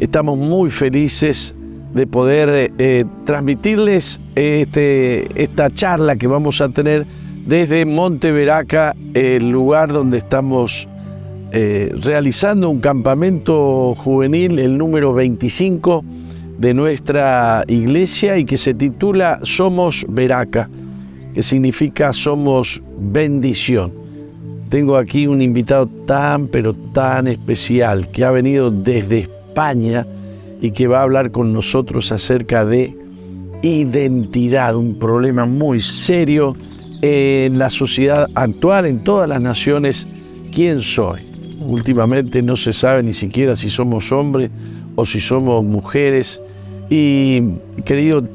Estamos muy felices de poder transmitirles esta charla que vamos a tener desde Monte Veraca, el lugar donde estamos realizando un campamento juvenil, el número 25 de nuestra iglesia, y que se titula Somos Veraca, que significa somos bendición. Tengo aquí un invitado pero tan especial, que ha venido desde España y que va a hablar con nosotros acerca de identidad, un problema muy serio en la sociedad actual, en todas las naciones. ¿Quién soy? Últimamente no se sabe ni siquiera si somos hombres o si somos mujeres. Y querido,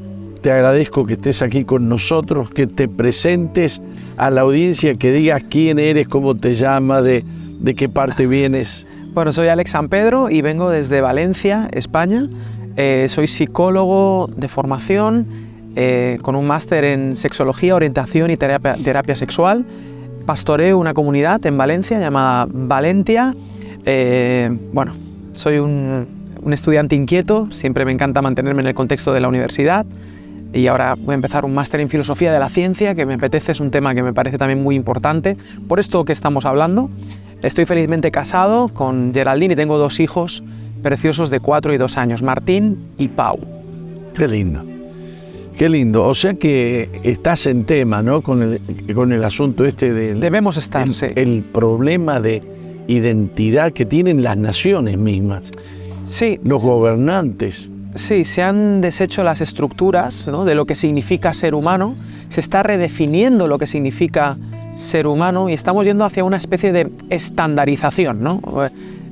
te agradezco que estés aquí con nosotros, que te presentes a la audiencia, que digas quién eres, cómo te llamas, de qué parte vienes. Bueno, soy Alex San Pedro y vengo desde Valencia, España. Soy psicólogo de formación, con un máster en sexología, orientación y terapia sexual. Pastoreo una comunidad en Valencia llamada Valentia. Bueno, soy un estudiante inquieto, siempre me encanta mantenerme en el contexto de la universidad, y ahora voy a empezar un máster en filosofía de la ciencia, que me apetece, es un tema que me parece también muy importante, por esto que estamos hablando. Estoy felizmente casado con Geraldine y tengo 2 hijos preciosos de 4 y 2 años, Martín y Pau. Qué lindo, qué lindo. O sea que estás en tema, ¿no? Con el asunto del... Debemos estar, sí. El problema de identidad que tienen las naciones mismas. Sí. Los gobernantes. Sí, se han deshecho las estructuras, ¿no?, de lo que significa ser humano, se está redefiniendo lo que significa ser humano y estamos yendo hacia una especie de estandarización, ¿no?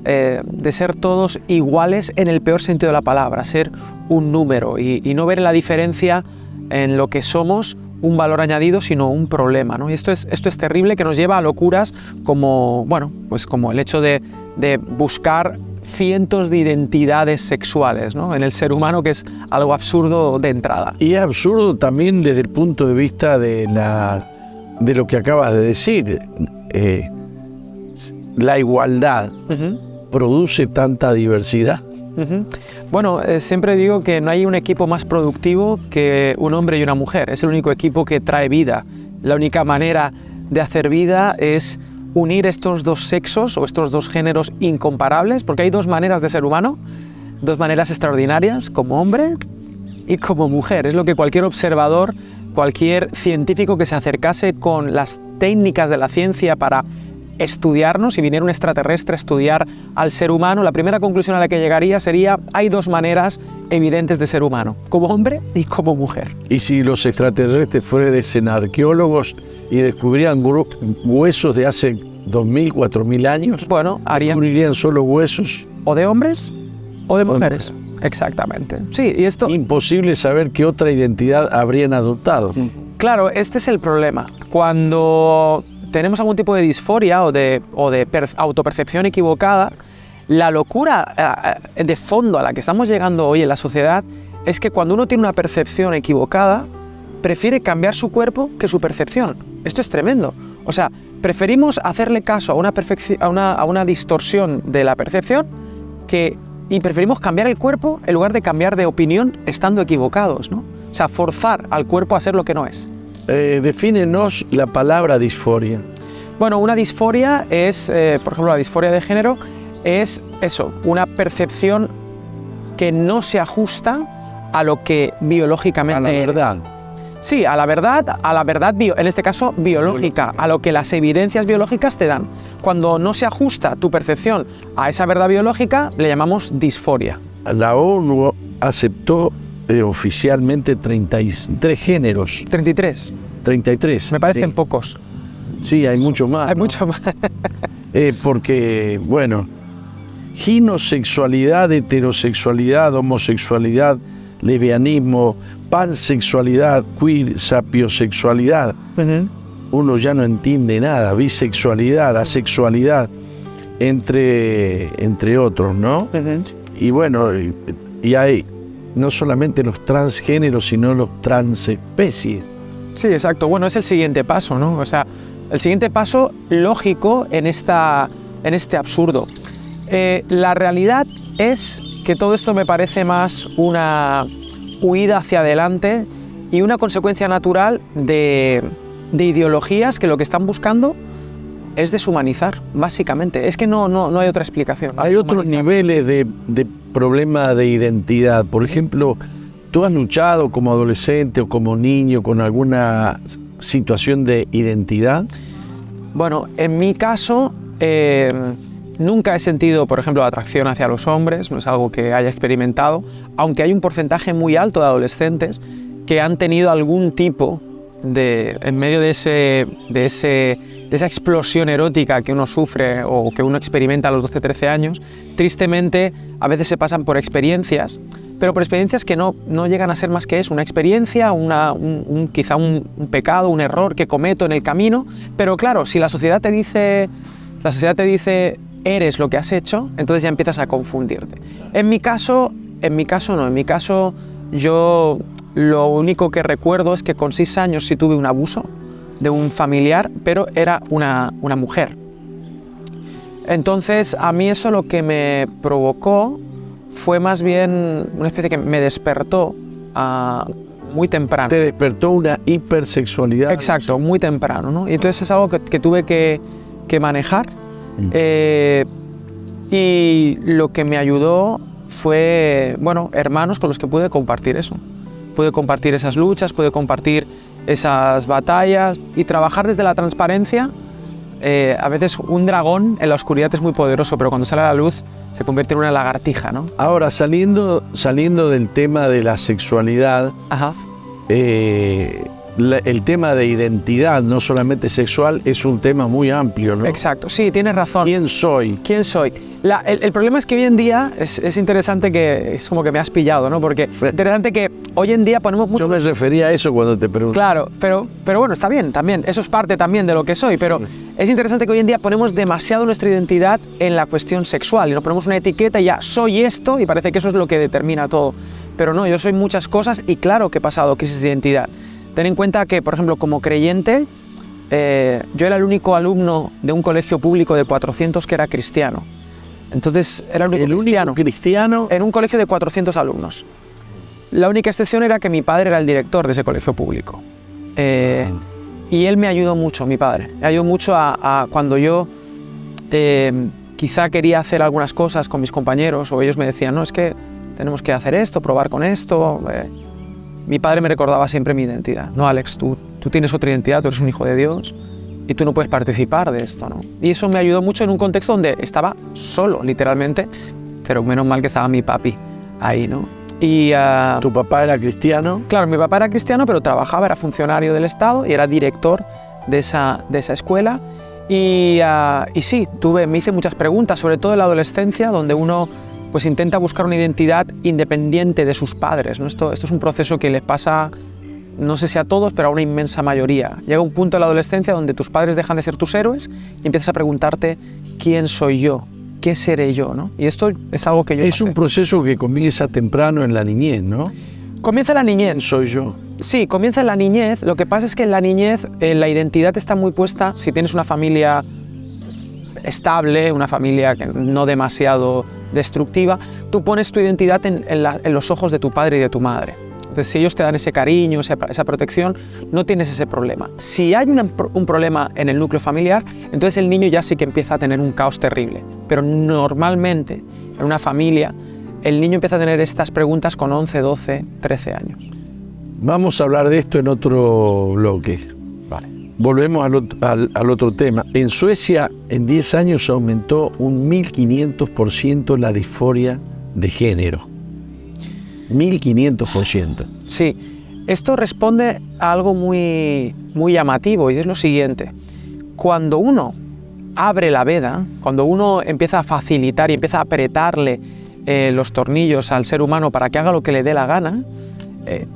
De ser todos iguales en el peor sentido de la palabra, ser un número y no ver la diferencia en lo que somos un valor añadido, sino un problema, ¿no? Y esto es terrible, que nos lleva a locuras como, bueno, pues como el hecho de buscar cientos de identidades sexuales, ¿no?, en el ser humano, que es algo absurdo de entrada. Y es absurdo también desde el punto de vista de lo que acabas de decir. La igualdad produce tanta diversidad. Bueno, siempre digo que no hay un equipo más productivo que un hombre y una mujer. Es el único equipo que trae vida. La única manera de hacer vida es unir estos 2 sexos o estos 2 géneros incomparables, porque hay 2 maneras de ser humano, 2 maneras extraordinarias, como hombre y como mujer. Es lo que cualquier observador, cualquier científico que se acercase con las técnicas de la ciencia para estudiarnos, si viniera un extraterrestre a estudiar al ser humano, la primera conclusión a la que llegaría sería: hay 2 maneras evidentes de ser humano, como hombre y como mujer. Y si los extraterrestres fueran arqueólogos y descubrirían huesos de hace 2.000, 4.000 años, bueno, descubrirían solo huesos. O de hombres o de mujeres. Exactamente. Sí, y esto... Imposible saber qué otra identidad habrían adoptado. Claro, este es el problema. Cuando tenemos algún tipo de disforia o de autopercepción equivocada, la locura de fondo a la que estamos llegando hoy en la sociedad es que cuando uno tiene una percepción equivocada, prefiere cambiar su cuerpo que su percepción. Esto es tremendo. O sea, preferimos hacerle caso a una distorsión de la percepción y preferimos cambiar el cuerpo en lugar de cambiar de opinión estando equivocados, ¿no? O sea, forzar al cuerpo a ser lo que no es. Defínenos la palabra disforia. Bueno, una disforia es, por ejemplo, la disforia de género es eso, una percepción que no se ajusta a lo que biológicamente a la verdad. eres. Sí, a la verdad, en este caso biológica, a lo que las evidencias biológicas te dan. Cuando no se ajusta tu percepción a esa verdad biológica, le llamamos disforia. La ONU aceptó oficialmente 33 géneros. 33. 33. Me parecen sí. Pocos. Sí, hay mucho más. Hay mucho más. Porque, bueno, ginosexualidad, heterosexualidad, homosexualidad, lesbianismo, pansexualidad, queer, sapiosexualidad. Uno ya no entiende nada. Bisexualidad, asexualidad, entre otros, ¿no? Y bueno, y hay no solamente los transgéneros, sino los transespecies. Sí, exacto. Bueno, es el siguiente paso, ¿no? O sea, el siguiente paso lógico en este absurdo. La realidad es que todo esto me parece más una huida hacia adelante y una consecuencia natural de ideologías que lo que están buscando es deshumanizar, básicamente. Es que no hay otra explicación. Hay otros niveles de problema de identidad. Por ejemplo, ¿tú has luchado como adolescente o como niño con alguna situación de identidad? Bueno, en mi caso, nunca he sentido, por ejemplo, atracción hacia los hombres, no es algo que haya experimentado, aunque hay un porcentaje muy alto de adolescentes que han tenido algún tipo en medio de esa explosión erótica que uno sufre o que uno experimenta a los 12-13 años, tristemente a veces se pasan por experiencias, pero por experiencias que no llegan a ser más que eso, una experiencia, quizá un pecado, un error que cometo en el camino, pero claro, si la sociedad te dice eres lo que has hecho, entonces ya empiezas a confundirte. En mi caso no, en mi caso yo lo único que recuerdo es que con 6 años sí tuve un abuso de un familiar, pero era una mujer. Entonces a mí eso lo que me provocó fue más bien una especie que me despertó muy temprano. Te despertó una hipersexualidad. Exacto, muy temprano, ¿no? Y entonces es algo que tuve que manejar. Y lo que me ayudó fue, bueno, hermanos con los que pude compartir eso. Pude compartir esas luchas, pude compartir esas batallas y trabajar desde la transparencia. A veces un dragón en la oscuridad es muy poderoso, pero cuando sale a la luz se convierte en una lagartija, ¿no? Ahora, saliendo del tema de la sexualidad, Ajá. El tema de identidad, no solamente sexual, es un tema muy amplio, ¿no? Exacto, sí, tienes razón. ¿Quién soy? ¿Quién soy? El problema es que hoy en día es interesante que es como que me has pillado, ¿no? Porque es interesante que hoy en día ponemos mucho... Yo me refería a eso cuando te pregunté. Claro, pero bueno, está bien también, eso es parte también de lo que soy, pero sí. Es interesante que hoy en día ponemos demasiado nuestra identidad en la cuestión sexual y nos ponemos una etiqueta y ya soy esto y parece que eso es lo que determina todo. Pero no, yo soy muchas cosas y claro que he pasado crisis de identidad. Ten en cuenta que, por ejemplo, como creyente, yo era el único alumno de un colegio público de 400 que era cristiano. Entonces, era el único cristiano en un colegio de 400 alumnos. La única excepción era que mi padre era el director de ese colegio público. Y él me ayudó mucho, mi padre. Me ayudó mucho a cuando yo quizá quería hacer algunas cosas con mis compañeros o ellos me decían, no, es que tenemos que hacer esto, probar con esto. Mi padre me recordaba siempre mi identidad. No, Alex, tú tienes otra identidad, tú eres un hijo de Dios y tú no puedes participar de esto, ¿no? Y eso me ayudó mucho en un contexto donde estaba solo, literalmente, pero menos mal que estaba mi papi ahí, ¿no? Y, ¿tu papá era cristiano? Claro, mi papá era cristiano, pero trabajaba, era funcionario del Estado y era director de esa escuela. Y sí, me hice muchas preguntas, sobre todo en la adolescencia, donde uno pues intenta buscar una identidad independiente de sus padres, ¿no? Esto es un proceso que les pasa, no sé si a todos, pero a una inmensa mayoría. Llega un punto en la adolescencia donde tus padres dejan de ser tus héroes y empiezas a preguntarte ¿quién soy yo? ¿Qué seré yo? ¿No? Y esto es algo que yo pasé. Es un proceso que comienza temprano en la niñez, ¿no? Comienza en la niñez. ¿Quién soy yo? Sí, comienza en la niñez. Lo que pasa es que en la niñez la identidad está muy puesta, si tienes una familia estable, una familia no demasiado destructiva, tú pones tu identidad en los ojos de tu padre y de tu madre. Entonces, si ellos te dan ese cariño, esa protección, no tienes ese problema. Si hay un problema en el núcleo familiar, entonces el niño ya sí que empieza a tener un caos terrible. Pero normalmente, en una familia, el niño empieza a tener estas preguntas con 11, 12, 13 años. Vamos a hablar de esto en otro bloque. Vale. Volvemos al otro tema. En Suecia, en 10 años aumentó un 1500% la disforia de género. 1500%. Sí, esto responde a algo muy, muy llamativo y es lo siguiente. Cuando uno abre la veda, cuando uno empieza a facilitar y empieza a apretarle los tornillos al ser humano para que haga lo que le dé la gana,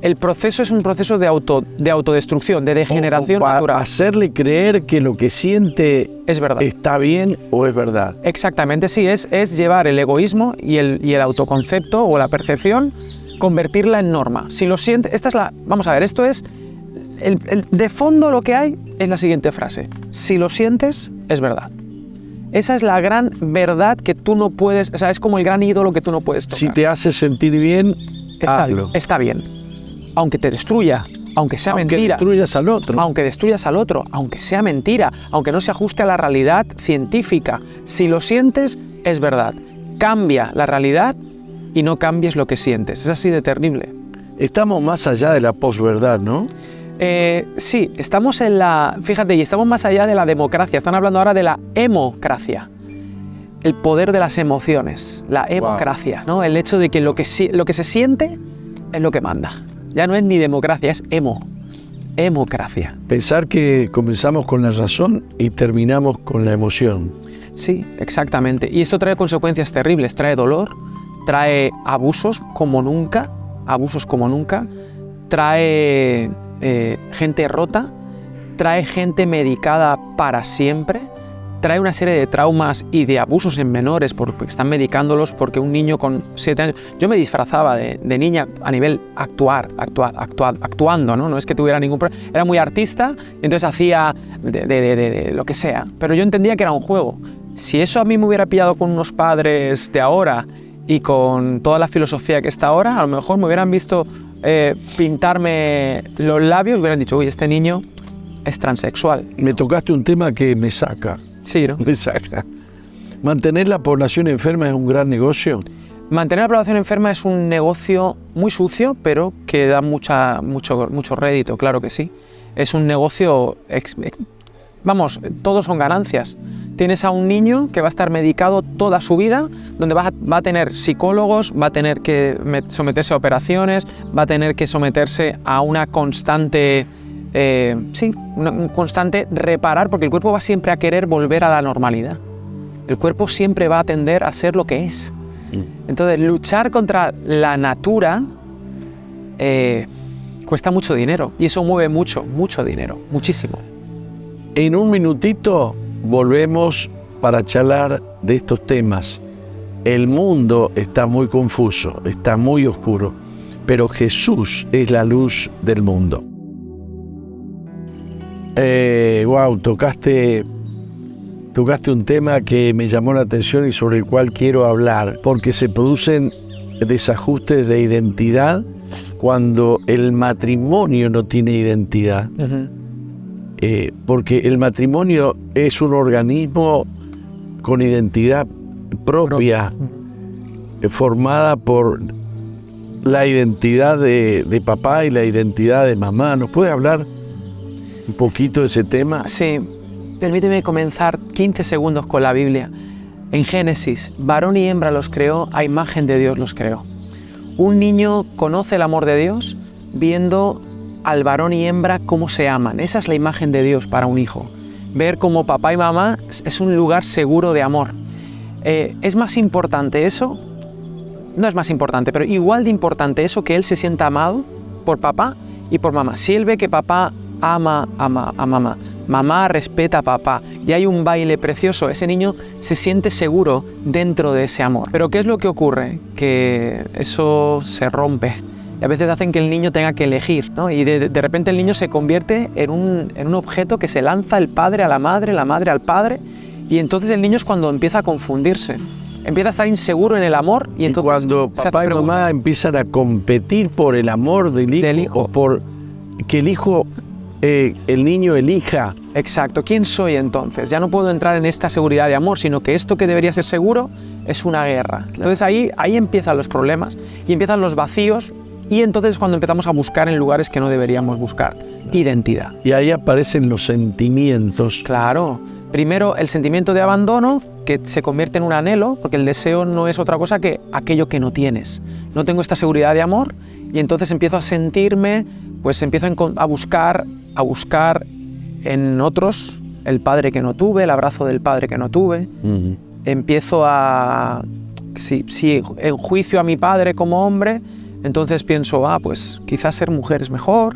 el proceso es un proceso de autodestrucción, de degeneración natural. Hacerle creer que lo que siente es verdad. Está bien o es verdad. Exactamente, sí, es llevar el egoísmo y el autoconcepto o la percepción, convertirla en norma. Si lo siente, vamos a ver, esto es, de fondo lo que hay es la siguiente frase: si lo sientes, es verdad. Esa es la gran verdad que tú no puedes, o sea, es como el gran ídolo que tú no puedes tocar. Si te hace sentir bien, hazlo. Está bien. Aunque te destruya, aunque sea mentira. Aunque destruyas al otro. Aunque destruyas al otro, aunque sea mentira, aunque no se ajuste a la realidad científica. Si lo sientes, es verdad. Cambia la realidad y no cambies lo que sientes. Es así de terrible. Estamos más allá de la posverdad, ¿no? Sí, estamos en la... Fíjate, y estamos más allá de la democracia. Están hablando ahora de la emocracia. El poder de las emociones. La emocracia, wow. ¿No? El hecho de que lo que se siente es lo que manda. Ya no es ni democracia, es emocracia. Pensar que comenzamos con la razón y terminamos con la emoción. Sí, exactamente. Y esto trae consecuencias terribles. Trae dolor, trae abusos como nunca, trae gente rota, trae gente medicada para siempre, trae una serie de traumas y de abusos en menores porque están medicándolos, porque un niño con 7 años... Yo me disfrazaba de niña a nivel actuando, ¿no? No es que tuviera ningún problema. Era muy artista, entonces hacía de lo que sea, pero yo entendía que era un juego. Si eso a mí me hubiera pillado con unos padres de ahora y con toda la filosofía que está ahora, a lo mejor me hubieran visto pintarme los labios, hubieran dicho, uy, este niño es transexual. Me tocaste un tema que me saca. Sí, ¿no? Me saca. ¿Mantener la población enferma es un gran negocio? Mantener la población enferma es un negocio muy sucio, pero que da mucho rédito, claro que sí. Es un negocio... Vamos, todos son ganancias. Tienes a un niño que va a estar medicado toda su vida, donde va a tener psicólogos, va a tener que someterse a operaciones, va a tener que someterse a una constante... un constante reparar, porque el cuerpo va siempre a querer volver a la normalidad. El cuerpo siempre va a tender a ser lo que es. Entonces, luchar contra la natura cuesta mucho dinero, y eso mueve mucho dinero, muchísimo. En un minutito volvemos para charlar de estos temas. El mundo está muy confuso, está muy oscuro, pero Jesús es la luz del mundo. Wow, tocaste un tema que me llamó la atención y sobre el cual quiero hablar, porque se producen desajustes de identidad cuando el matrimonio no tiene identidad. Uh-huh. Porque el matrimonio es un organismo con identidad propia, formada por la identidad de papá y la identidad de mamá. ¿Nos puede hablar un poquito de ese tema? Sí, permíteme comenzar 15 segundos con la Biblia. En Génesis, varón y hembra los creó, a imagen de Dios los creó. Un niño conoce el amor de Dios viendo al varón y hembra cómo se aman. Esa es la imagen de Dios para un hijo. Ver cómo papá y mamá es un lugar seguro de amor. ¿Es más importante eso? No es más importante, pero igual de importante eso, que él se sienta amado por papá y por mamá. Si él ve que papá ama a mamá, mamá respeta a papá y hay un baile precioso, ese niño se siente seguro dentro de ese amor. Pero ¿qué es lo que ocurre? Que eso se rompe. Y a veces hacen que el niño tenga que elegir, ¿no? Y de repente el niño se convierte en un objeto que se lanza el padre a la madre al padre, y entonces el niño es cuando empieza a confundirse, empieza a estar inseguro en el amor, y entonces cuando papá y mamá empiezan a competir por el amor del hijo. O por que el niño elija. Exacto, ¿quién soy entonces? Ya no puedo entrar en esta seguridad de amor, sino que esto que debería ser seguro es una guerra. Claro. Entonces ahí empiezan los problemas y empiezan los vacíos. Y entonces cuando empezamos a buscar en lugares que no deberíamos buscar, identidad. Y ahí aparecen los sentimientos. Claro, primero el sentimiento de abandono, que se convierte en un anhelo, porque el deseo no es otra cosa que aquello que no tienes. No tengo esta seguridad de amor y entonces empiezo a sentirme, pues empiezo a buscar en otros el padre que no tuve, el abrazo del padre que no tuve. Uh-huh. Empiezo si enjuicio a mi padre como hombre, entonces pienso, pues quizás ser mujer es mejor,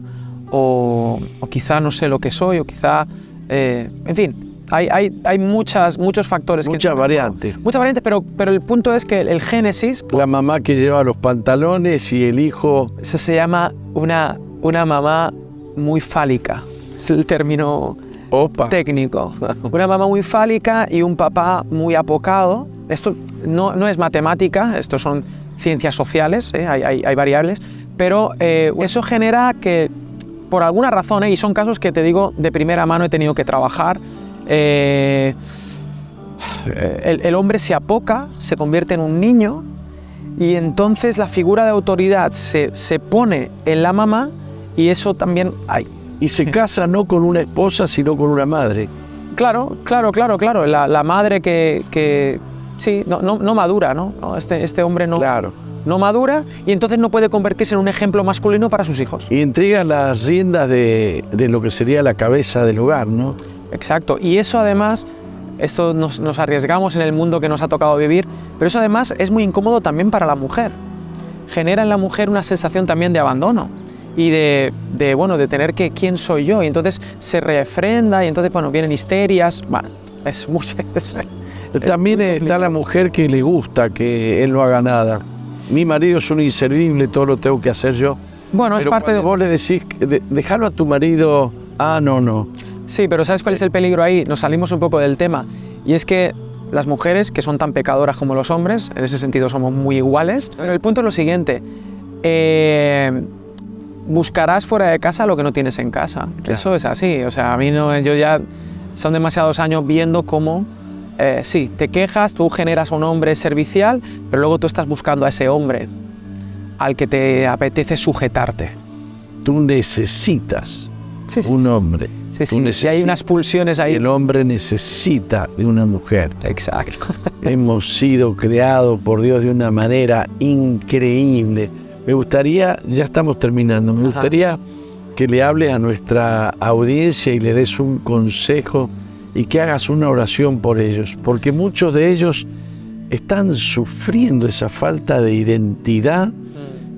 o quizá no sé lo que soy, o quizá, en fin, hay muchos factores. Muchas variantes. Muchas variantes, pero el punto es que el Génesis... La mamá que lleva los pantalones y el hijo... Eso se llama una mamá muy fálica, es el término Opa. técnico. Una mamá muy fálica y un papá muy apocado. Esto no es matemática, esto son ciencias sociales, hay variables, pero eso genera que, por alguna razón, y son casos que te digo de primera mano, he tenido que trabajar, el hombre se apoca, se convierte en un niño, y entonces la figura de autoridad se pone en la mamá, y eso también hay. Y se casa no con una esposa, sino con una madre. Claro. La madre que sí, no madura, ¿no? Este hombre no madura, y entonces no puede convertirse en un ejemplo masculino para sus hijos. Y entrega las riendas de lo que sería la cabeza del hogar, ¿no? Exacto. Y eso además, esto nos arriesgamos en el mundo que nos ha tocado vivir, pero eso además es muy incómodo también para la mujer. Genera en la mujer una sensación también de abandono y de tener que, ¿quién soy yo? Y entonces se refrenda y entonces, vienen histerias. Bueno, es muy... También está la mujer que le gusta que él no haga nada. Mi marido es un inservible, todo lo tengo que hacer yo. Bueno, pero es parte de... Vos le decís, dejarlo a tu marido, no. Sí, pero ¿sabes cuál es el peligro ahí? Nos salimos un poco del tema. Y es que las mujeres, que son tan pecadoras como los hombres, en ese sentido somos muy iguales. Pero el punto es lo siguiente. Buscarás fuera de casa lo que no tienes en casa. Claro. Eso es así. O sea, a mí no... Yo ya... Son demasiados años viendo cómo... sí, te quejas, tú generas un hombre servicial, pero luego tú estás buscando a ese hombre al que te apetece sujetarte. Tú necesitas un hombre. Sí, hay unas pulsiones ahí. El hombre necesita de una mujer. Exacto. Hemos sido creados por Dios de una manera increíble. Me gustaría, ya estamos terminando, me gustaría que le hables a nuestra audiencia y le des un consejo y que hagas una oración por ellos, porque muchos de ellos están sufriendo esa falta de identidad,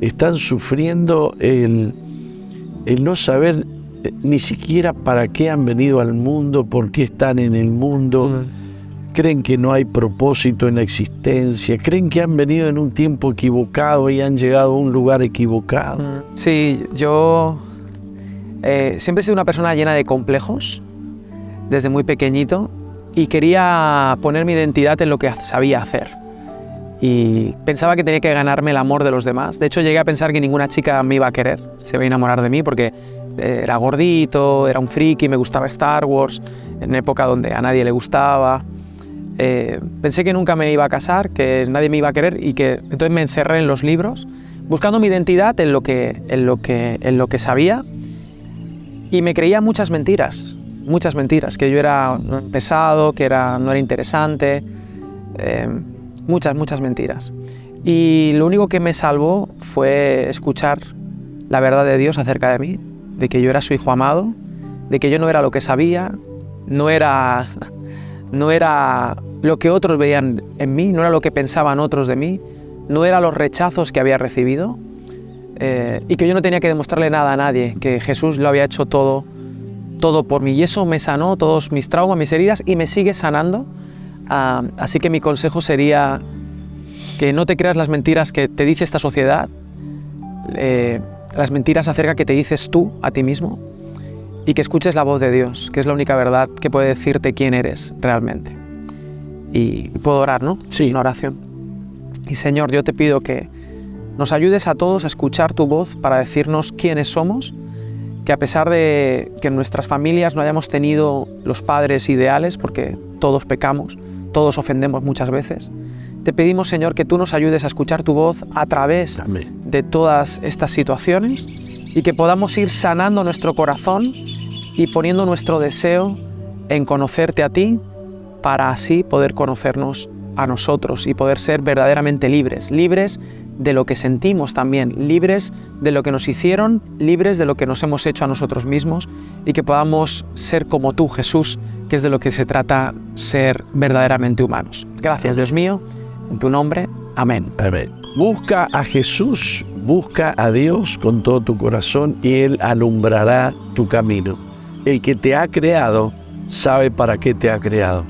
están sufriendo el no saber ni siquiera para qué han venido al mundo, por qué están en el mundo, creen que no hay propósito en la existencia, creen que han venido en un tiempo equivocado y han llegado a un lugar equivocado. Sí, yo siempre he sido una persona llena de complejos, desde muy pequeñito, y quería poner mi identidad en lo que sabía hacer. Y pensaba que tenía que ganarme el amor de los demás. De hecho, llegué a pensar que ninguna chica me iba a querer, se iba a enamorar de mí, porque era gordito, era un friki, me gustaba Star Wars, en época donde a nadie le gustaba. Pensé que nunca me iba a casar, que nadie me iba a querer, y que entonces me encerré en los libros, buscando mi identidad en lo que sabía, y me creía muchas mentiras, que yo era pesado, que no era interesante, muchas mentiras. Y lo único que me salvó fue escuchar la verdad de Dios acerca de mí, de que yo era su hijo amado, de que yo no era lo que sabía, no era lo que otros veían en mí, no era lo que pensaban otros de mí, no era los rechazos que había recibido, y que yo no tenía que demostrarle nada a nadie, que Jesús lo había hecho todo por mí, y eso me sanó todos mis traumas, mis heridas, y me sigue sanando. Así que mi consejo sería que no te creas las mentiras que te dice esta sociedad, las mentiras acerca que te dices tú a ti mismo, y que escuches la voz de Dios, que es la única verdad que puede decirte quién eres realmente. Y puedo orar, ¿no? Sí. Una oración. Y Señor, yo te pido que nos ayudes a todos a escuchar tu voz para decirnos quiénes somos, que a pesar de que en nuestras familias no hayamos tenido los padres ideales, porque todos pecamos, todos ofendemos muchas veces, te pedimos, Señor, que tú nos ayudes a escuchar tu voz a través de todas estas situaciones, y que podamos ir sanando nuestro corazón y poniendo nuestro deseo en conocerte a ti, para así poder conocernos a nosotros y poder ser verdaderamente libres de lo que sentimos también, libres de lo que nos hicieron, libres de lo que nos hemos hecho a nosotros mismos, y que podamos ser como tú, Jesús, que es de lo que se trata ser verdaderamente humanos. Gracias, Dios mío, en tu nombre, amén. Amén. Busca a Jesús, busca a Dios con todo tu corazón y Él alumbrará tu camino. El que te ha creado sabe para qué te ha creado.